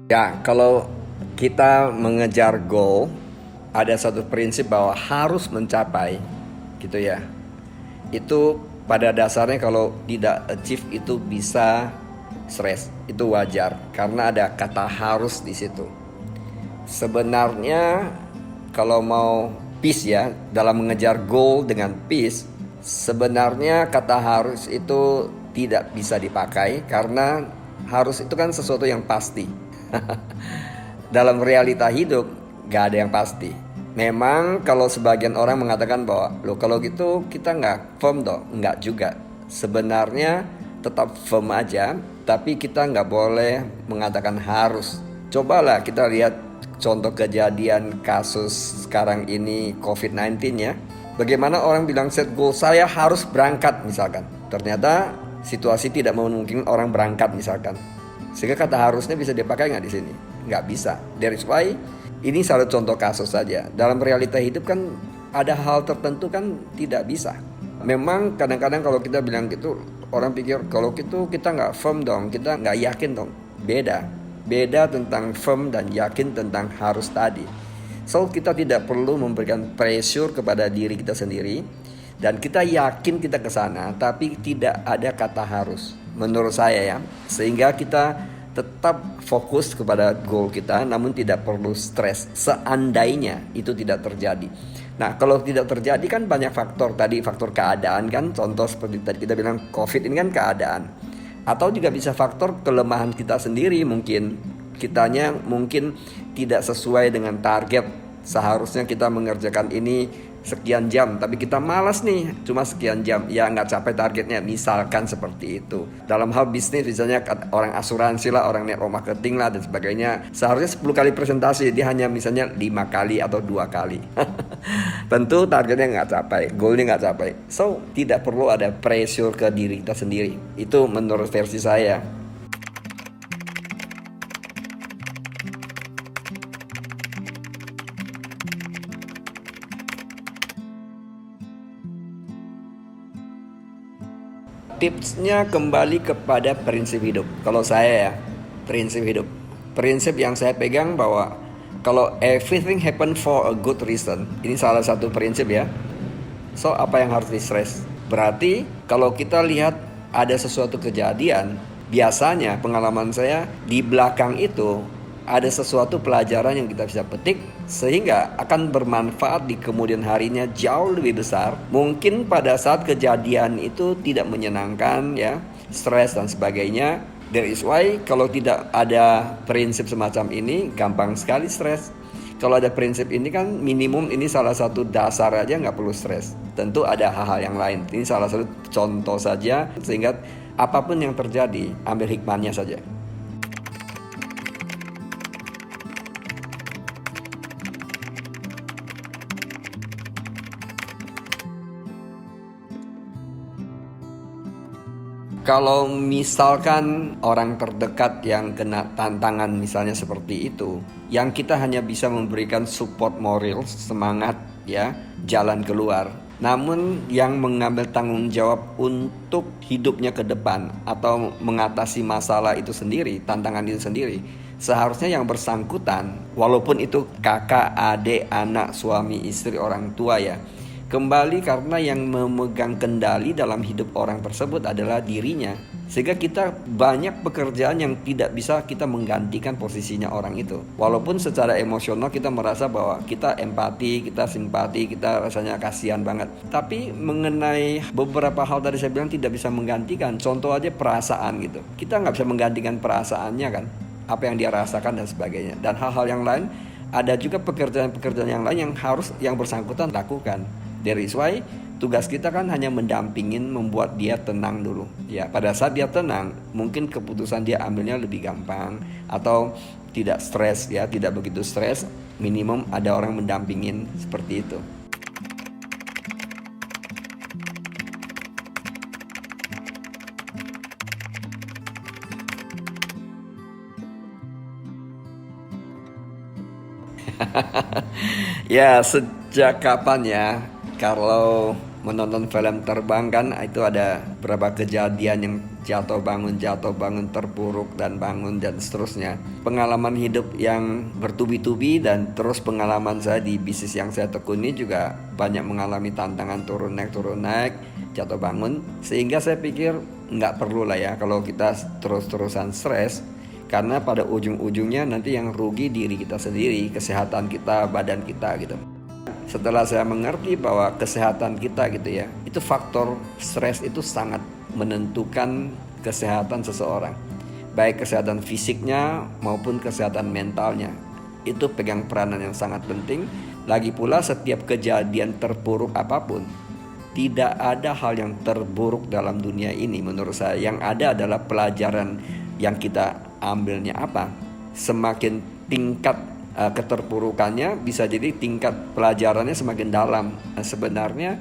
Ya, kalau kita mengejar goal, ada satu prinsip bahwa harus mencapai, gitu ya. Itu pada dasarnya kalau tidak achieve itu bisa stres, itu wajar karena ada kata harus di situ. Sebenarnya kalau mau peace ya, dalam mengejar goal dengan peace, sebenarnya kata harus itu tidak bisa dipakai karena harus itu kan sesuatu yang pasti. Dalam realita hidup gak ada yang pasti. Memang kalau sebagian orang mengatakan bahwa lo kalau gitu kita nggak firm dong, nggak juga. Sebenarnya tetap firm aja, tapi kita nggak boleh mengatakan harus. Cobalah kita lihat contoh kejadian kasus sekarang ini COVID-19 ya. Bagaimana orang bilang set goal saya harus berangkat misalkan. Ternyata situasi tidak memungkinkan orang berangkat misalkan. Sehingga kata harusnya bisa dipakai nggak di sini? Nggak bisa. That is why ini salah contoh kasus saja. Dalam realita hidup kan ada hal tertentu kan tidak bisa. Memang kadang-kadang kalau kita bilang gitu orang pikir kalau gitu kita nggak firm dong, kita nggak yakin dong. Beda. Beda tentang firm dan yakin tentang harus tadi. So kita tidak perlu memberikan pressure kepada diri kita sendiri dan kita yakin kita ke sana, tapi tidak ada kata harus menurut saya ya. Sehingga kita tetap fokus kepada goal kita namun tidak perlu stres seandainya itu tidak terjadi. Nah, kalau tidak terjadi kan banyak faktor tadi, faktor keadaan kan, contoh seperti tadi kita bilang COVID ini kan keadaan. Atau juga bisa faktor kelemahan kita sendiri mungkin. Kitanya mungkin tidak sesuai dengan target. Seharusnya kita mengerjakan ini sekian jam, tapi kita malas nih, cuma sekian jam, ya nggak capai targetnya, misalkan seperti itu. Dalam hal bisnis misalnya orang asuransi lah, orang network marketing lah dan sebagainya, seharusnya 10 kali presentasi, dia hanya misalnya 5 kali atau 2 kali. Tentu targetnya nggak capai, goalnya nggak capai. So tidak perlu ada pressure ke diri kita sendiri. Itu menurut versi saya. Tipsnya kembali kepada prinsip hidup. Kalau saya ya, prinsip hidup. Prinsip yang saya pegang bahwa kalau everything happen for a good reason, ini salah satu prinsip ya. So apa yang harus di-stress? Berarti kalau kita lihat ada sesuatu kejadian, biasanya pengalaman saya di belakang itu ada sesuatu pelajaran yang kita bisa petik sehingga akan bermanfaat di kemudian harinya jauh lebih besar. Mungkin pada saat kejadian itu tidak menyenangkan ya, stres dan sebagainya. That is why kalau tidak ada prinsip semacam ini gampang sekali stres. Kalau ada prinsip ini kan minimum ini salah satu dasar aja nggak perlu stres. Tentu ada hal-hal yang lain. Ini salah satu contoh saja sehingga apapun yang terjadi ambil hikmahnya saja. Kalau misalkan orang terdekat yang kena tantangan misalnya seperti itu, yang kita hanya bisa memberikan support moral, semangat ya, jalan keluar. Namun yang mengambil tanggung jawab untuk hidupnya ke depan atau mengatasi masalah itu sendiri, tantangan itu sendiri, seharusnya yang bersangkutan, walaupun itu kakak, adik, anak, suami, istri, orang tua ya, kembali karena yang memegang kendali dalam hidup orang tersebut adalah dirinya. Sehingga kita banyak pekerjaan yang tidak bisa kita menggantikan posisinya orang itu. Walaupun secara emosional kita merasa bahwa kita empati, kita simpati, kita rasanya kasihan banget. Tapi mengenai beberapa hal tadi saya bilang tidak bisa menggantikan. Contoh aja perasaan gitu. Kita nggak bisa menggantikan perasaannya kan. Apa yang dia rasakan dan sebagainya. Dan hal-hal yang lain, ada juga pekerjaan-pekerjaan yang lain yang harus yang bersangkutan lakukan. That is why tugas kita kan hanya mendampingin, membuat dia tenang dulu. Ya, pada saat dia tenang, mungkin keputusan dia ambilnya lebih gampang atau tidak stres ya, tidak begitu stres. Minimum ada orang mendampingin seperti itu. Ya, sejak kapan ya? Kalau menonton film terbang kan, itu ada beberapa kejadian yang jatuh bangun terpuruk dan bangun dan seterusnya. Pengalaman hidup yang bertubi-tubi dan terus pengalaman saya di bisnis yang saya tekuni juga banyak mengalami tantangan turun naik, jatuh bangun. Sehingga saya pikir nggak perlu lah ya kalau kita terus-terusan stres, karena pada ujung-ujungnya nanti yang rugi diri kita sendiri, kesehatan kita, badan kita gitu. Setelah saya mengerti bahwa kesehatan kita gitu ya, itu faktor stres itu sangat menentukan kesehatan seseorang, baik kesehatan fisiknya maupun kesehatan mentalnya. Itu pegang peranan yang sangat penting. Lagi pula setiap kejadian terburuk apapun, tidak ada hal yang terburuk dalam dunia ini menurut saya. Yang ada adalah pelajaran yang kita ambilnya apa. Semakin tingkat keterpurukannya, bisa jadi tingkat pelajarannya semakin dalam. Sebenarnya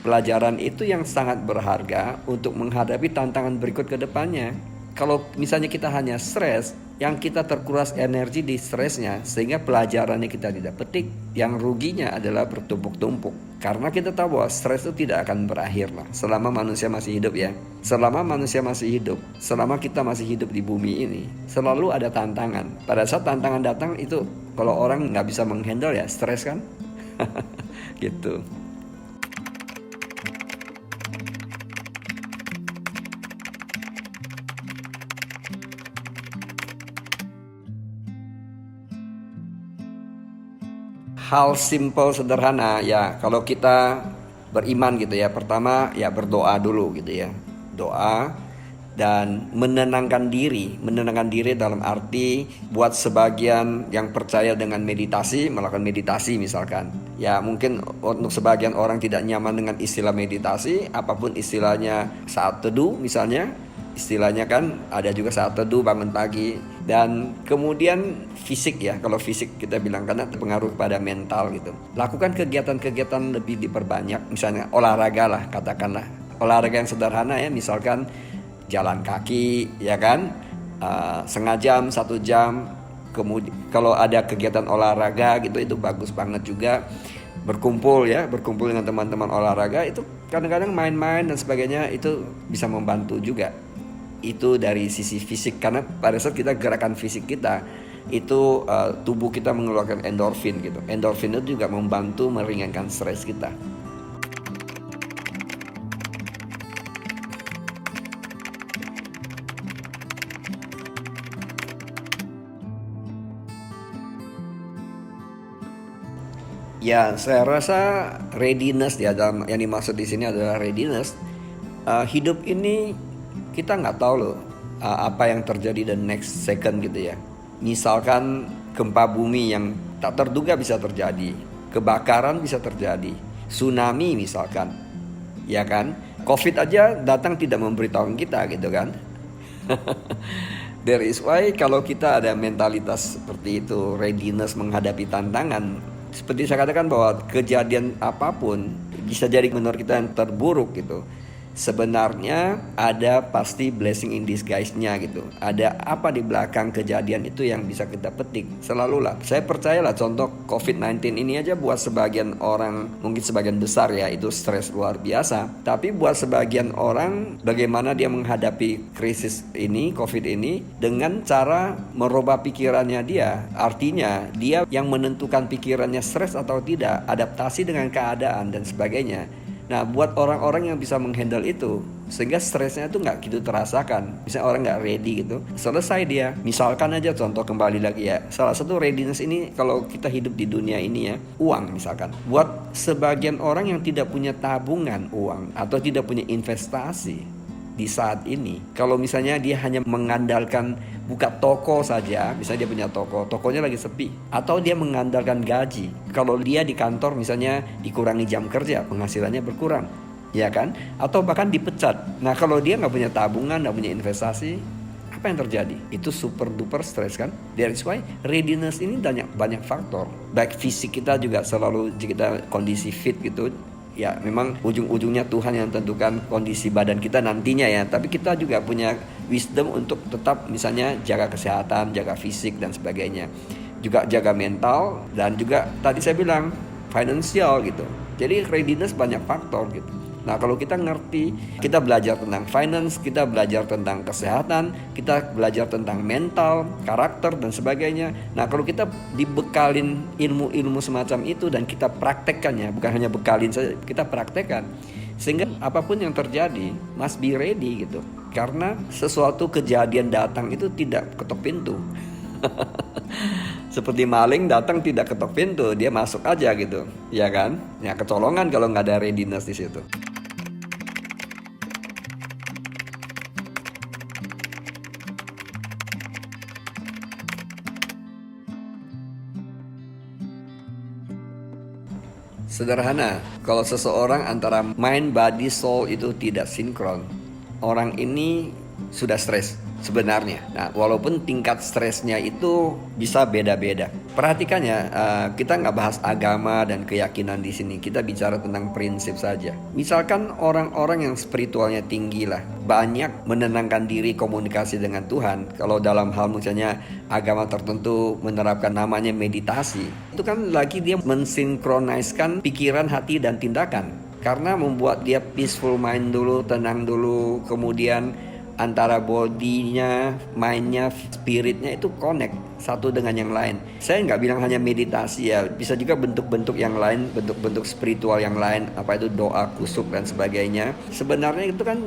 pelajaran itu yang sangat berharga untuk menghadapi tantangan berikut ke depannya. Kalau misalnya kita hanya stres, yang kita terkuras energi di stresnya, sehingga pelajarannya kita tidak petik, yang ruginya adalah bertumpuk-tumpuk. Karena kita tahu bahwa stres itu tidak akan berakhir lah selama manusia masih hidup ya. Selama manusia masih hidup, selama kita masih hidup di bumi ini, selalu ada tantangan. Pada saat tantangan datang itu, kalau orang nggak bisa menghandle ya stres kan. Gitu. Hal simple sederhana ya, kalau kita beriman gitu ya, pertama ya berdoa dulu gitu ya. Doa dan menenangkan diri dalam arti buat sebagian yang percaya dengan meditasi, melakukan meditasi misalkan. Ya mungkin untuk sebagian orang tidak nyaman dengan istilah meditasi, apapun istilahnya, saat teduh misalnya. Istilahnya kan ada juga saat teduh, bangun pagi. Dan kemudian fisik ya, kalau fisik kita bilang karena terpengaruh pada mental gitu. Lakukan kegiatan-kegiatan lebih diperbanyak, misalnya olahraga lah katakanlah. Olahraga yang sederhana ya, misalkan jalan kaki ya kan, setengah jam, 1 jam. Kemudian kalau ada kegiatan olahraga gitu, itu bagus banget juga. Berkumpul dengan teman-teman olahraga, itu kadang-kadang main-main dan sebagainya, itu bisa membantu juga. Itu dari sisi fisik, karena pada saat kita gerakan fisik kita itu tubuh kita mengeluarkan endorfin gitu. Endorfin itu juga membantu meringankan stres kita. Ya, saya rasa readiness ya, dalam yang dimaksud di sini adalah readiness. Hidup ini kita nggak tahu loh apa yang terjadi the next second gitu ya. Misalkan gempa bumi yang tak terduga bisa terjadi, kebakaran bisa terjadi, tsunami misalkan, ya kan? COVID aja datang tidak memberitahu kita gitu kan. There is why kalau kita ada mentalitas seperti itu, readiness menghadapi tantangan, seperti saya katakan bahwa kejadian apapun bisa jadi menurut kita yang terburuk gitu, sebenarnya ada pasti blessing in disguise-nya gitu. Ada apa di belakang kejadian itu yang bisa kita petik. Selalulah, saya percayalah, contoh COVID-19 ini aja buat sebagian orang, mungkin sebagian besar ya, itu stres luar biasa. Tapi buat sebagian orang, bagaimana dia menghadapi krisis ini, COVID ini, dengan cara merubah pikirannya dia. Artinya, dia yang menentukan pikirannya stres atau tidak, adaptasi dengan keadaan dan sebagainya. Nah, buat orang-orang yang bisa menghandle itu, sehingga stresnya itu nggak gitu terasakan. Misalnya orang nggak ready gitu, selesai dia. Misalkan aja contoh kembali lagi ya, salah satu readiness ini kalau kita hidup di dunia ini ya, uang misalkan. Buat sebagian orang yang tidak punya tabungan uang atau tidak punya investasi di saat ini, kalau misalnya dia hanya mengandalkan buka toko saja, misalnya dia punya toko, tokonya lagi sepi, atau dia mengandalkan gaji. Kalau dia di kantor misalnya dikurangi jam kerja, penghasilannya berkurang, ya kan? Atau bahkan dipecat. Nah, kalau dia nggak punya tabungan, nggak punya investasi, apa yang terjadi? Itu super duper stres kan? That's why readiness ini banyak faktor. Baik fisik kita juga selalu kita kondisi fit gitu. Ya memang ujung-ujungnya Tuhan yang tentukan kondisi badan kita nantinya ya. Tapi kita juga punya wisdom untuk tetap misalnya jaga kesehatan, jaga fisik dan sebagainya. Juga jaga mental dan juga tadi saya bilang financial gitu. Jadi readiness banyak faktor gitu. Nah, kalau kita ngerti, kita belajar tentang finance, kita belajar tentang kesehatan, kita belajar tentang mental, karakter, dan sebagainya. Nah, kalau kita dibekalin ilmu-ilmu semacam itu dan kita praktekkannya, bukan hanya bekalin saja, kita praktekkan. Sehingga apapun yang terjadi, must be ready gitu. Karena sesuatu kejadian datang itu tidak ketok pintu. Seperti maling datang tidak ketok pintu, dia masuk aja gitu, ya kan? Ya kecolongan kalau nggak ada readiness di situ. Sederhana, kalau seseorang antara mind, body, soul itu tidak sinkron, orang ini sudah stres sebenarnya. Nah, walaupun tingkat stresnya itu bisa beda-beda. Perhatikan ya, kita nggak bahas agama dan keyakinan di sini. Kita bicara tentang prinsip saja. Misalkan orang-orang yang spiritualnya tinggi lah, banyak menenangkan diri komunikasi dengan Tuhan. Kalau dalam hal misalnya agama tertentu menerapkan namanya meditasi, itu kan lagi dia mensinkroniskan pikiran, hati, dan tindakan. Karena membuat dia peaceful mind dulu, tenang dulu, kemudian antara bodinya, mindnya, spiritnya itu connect satu dengan yang lain. Saya nggak bilang hanya meditasi ya, bisa juga bentuk-bentuk yang lain, bentuk-bentuk spiritual yang lain, apa itu doa, kusuk dan sebagainya. Sebenarnya itu kan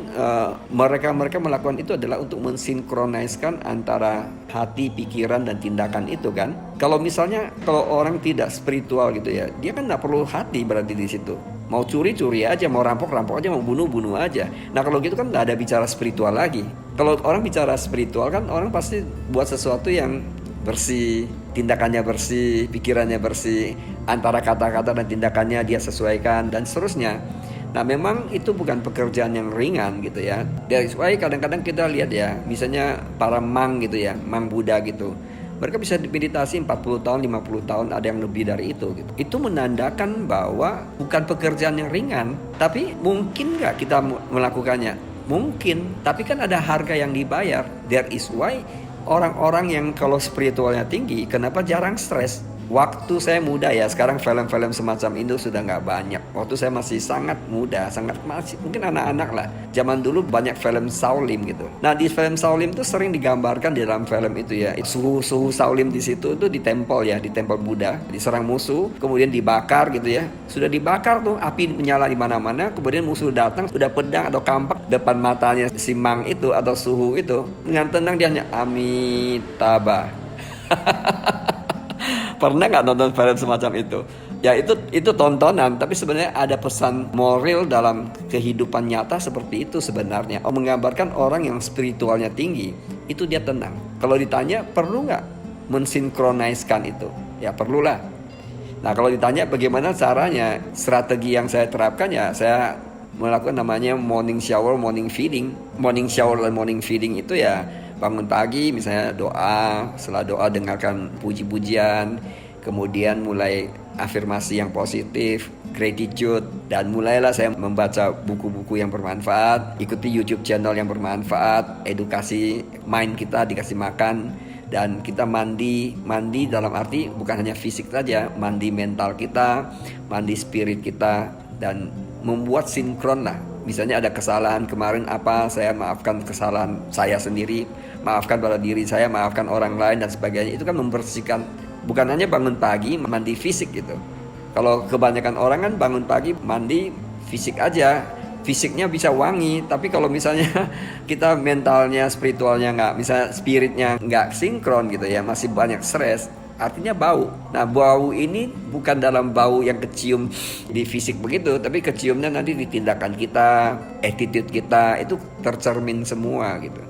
mereka melakukan itu adalah untuk mensinkroniskan antara hati, pikiran dan tindakan itu kan. Kalau misalnya kalau orang tidak spiritual gitu ya, dia kan nggak perlu hati berarti di situ. Mau curi aja, mau rampok aja, mau bunuh aja. Nah kalau gitu kan nggak ada bicara spiritual lagi. Kalau orang bicara spiritual kan orang pasti buat sesuatu yang bersih, tindakannya bersih, pikirannya bersih, antara kata-kata dan tindakannya dia sesuaikan dan seterusnya. Nah memang itu bukan pekerjaan yang ringan gitu ya. That's why kadang-kadang kita lihat ya, misalnya para monk gitu ya, monk Buddha gitu. Mereka bisa meditasi 40 tahun, 50 tahun, ada yang lebih dari itu gitu. Itu menandakan bahwa bukan pekerjaan yang ringan. Tapi mungkin nggak kita melakukannya? Mungkin, tapi kan ada harga yang dibayar. That is why orang-orang yang kalau spiritualnya tinggi, kenapa jarang stres? Waktu saya muda ya, sekarang film-film semacam itu sudah nggak banyak. Waktu saya masih sangat muda, masih mungkin anak-anak lah. Zaman dulu banyak film Shaolin gitu. Nah di film Shaolin itu sering digambarkan di dalam film itu ya, suhu Shaolin di situ tuh di tempel ya, di tempel Buddha, diserang musuh, kemudian dibakar gitu ya. Sudah dibakar tuh, api menyala di mana-mana, kemudian musuh datang, udah pedang atau kampak depan matanya si mang itu atau suhu itu, dengan tenang dia hanya Amitabha. Pernah nggak nonton film semacam itu? Ya itu tontonan, tapi sebenarnya ada pesan moral dalam kehidupan nyata seperti itu sebenarnya. Menggambarkan orang yang spiritualnya tinggi, itu dia tenang. Kalau ditanya perlu nggak mensinkroniskan itu? Ya perlulah. Nah kalau ditanya bagaimana caranya, strategi yang saya terapkan ya saya melakukan namanya morning shower, morning feeding. Morning shower dan morning feeding itu ya bangun pagi misalnya doa, setelah doa dengarkan puji-pujian, kemudian mulai afirmasi yang positif, gratitude, dan mulailah saya membaca buku-buku yang bermanfaat, ikuti YouTube channel yang bermanfaat, edukasi mind kita dikasih makan, dan kita mandi dalam arti bukan hanya fisik saja, mandi mental kita, mandi spirit kita, dan membuat sinkron lah. Misalnya ada kesalahan kemarin apa, saya maafkan kesalahan saya sendiri, maafkan pada diri saya, maafkan orang lain dan sebagainya. Itu kan membersihkan, bukan hanya bangun pagi mandi fisik gitu. Kalau kebanyakan orang kan bangun pagi mandi fisik aja, fisiknya bisa wangi, tapi kalau misalnya kita mentalnya, spiritualnya nggak, misalnya spiritnya nggak sinkron gitu ya, masih banyak stres, artinya bau. Nah bau ini bukan dalam bau yang kecium di fisik begitu, tapi keciumnya nanti di tindakan kita, attitude kita, itu tercermin semua gitu.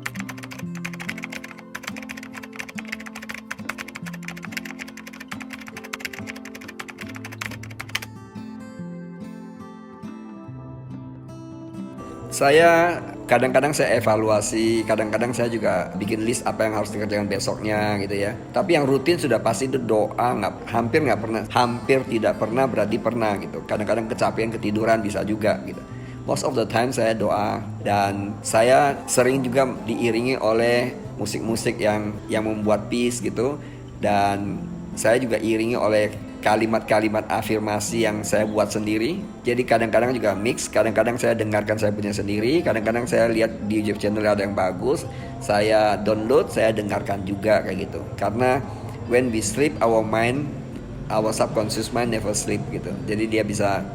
Saya kadang-kadang saya evaluasi, kadang-kadang saya juga bikin list apa yang harus dikerjakan besoknya gitu ya. Tapi yang rutin sudah pasti itu doa, hampir tidak pernah berarti pernah gitu. Kadang-kadang kecapean, ketiduran bisa juga gitu. Most of the time saya doa, dan saya sering juga diiringi oleh musik-musik yang membuat peace gitu, dan saya juga iringi oleh kalimat-kalimat afirmasi yang saya buat sendiri. Jadi kadang-kadang juga mix, kadang-kadang saya dengarkan saya punya sendiri, kadang-kadang saya lihat di YouTube channel ada yang bagus, saya download, saya dengarkan juga kayak gitu. Karena when we sleep, our subconscious mind never sleep gitu. Jadi dia bisa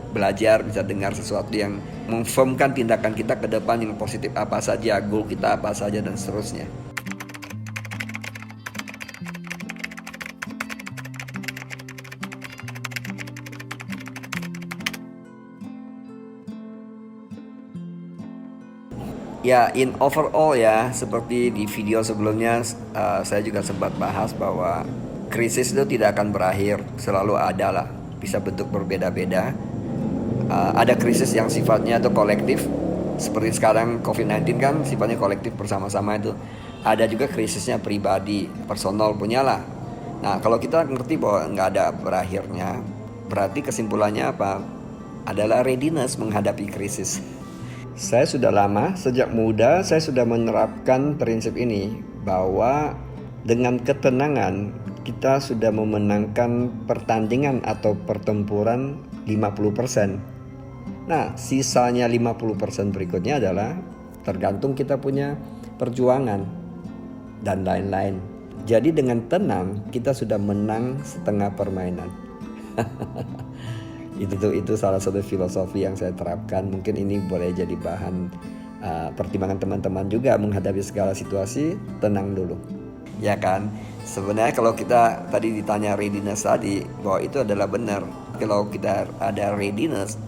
belajar, bisa dengar sesuatu yang memfirmkan tindakan kita ke depan yang positif apa saja, goal kita apa saja, dan seterusnya. Ya, in overall ya, seperti di video sebelumnya saya juga sempat bahas bahwa krisis itu tidak akan berakhir, selalu ada lah, bisa bentuk berbeda-beda. Ada krisis yang sifatnya itu kolektif, seperti sekarang COVID-19 kan sifatnya kolektif bersama-sama itu. Ada juga krisisnya pribadi, personal punya lah. Nah, kalau kita ngerti bahwa nggak ada berakhirnya, berarti kesimpulannya apa? Adalah readiness menghadapi krisis. Saya sudah lama, sejak muda saya sudah menerapkan prinsip ini, bahwa dengan ketenangan kita sudah memenangkan pertandingan atau pertempuran 50%. Nah, sisanya 50% berikutnya adalah tergantung kita punya perjuangan dan lain-lain. Jadi dengan tenang kita sudah menang setengah permainan. Itu salah satu filosofi yang saya terapkan. Mungkin ini boleh jadi bahan pertimbangan teman-teman juga menghadapi segala situasi. Tenang dulu, ya kan? Sebenarnya kalau kita tadi ditanya readiness tadi, bahwa itu adalah benar. Kalau kita ada readiness,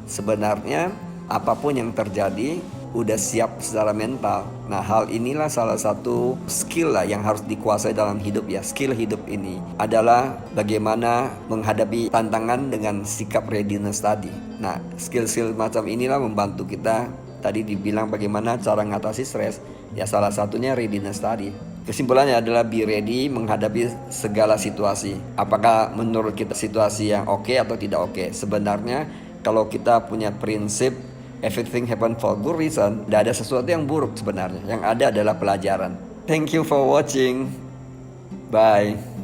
sebenarnya apapun yang terjadi udah siap secara mental. Nah, hal inilah salah satu skill lah yang harus dikuasai dalam hidup ya. Skill hidup ini adalah bagaimana menghadapi tantangan dengan sikap readiness tadi. Nah, skill-skill macam inilah membantu kita. Tadi dibilang bagaimana cara mengatasi stres, ya salah satunya readiness tadi. Kesimpulannya adalah be ready menghadapi segala situasi. Apakah menurut kita situasi yang oke atau tidak oke? Sebenarnya kalau kita punya prinsip everything happen for good reason, tidak ada sesuatu yang buruk sebenarnya. Yang ada adalah pelajaran. Thank you for watching. Bye.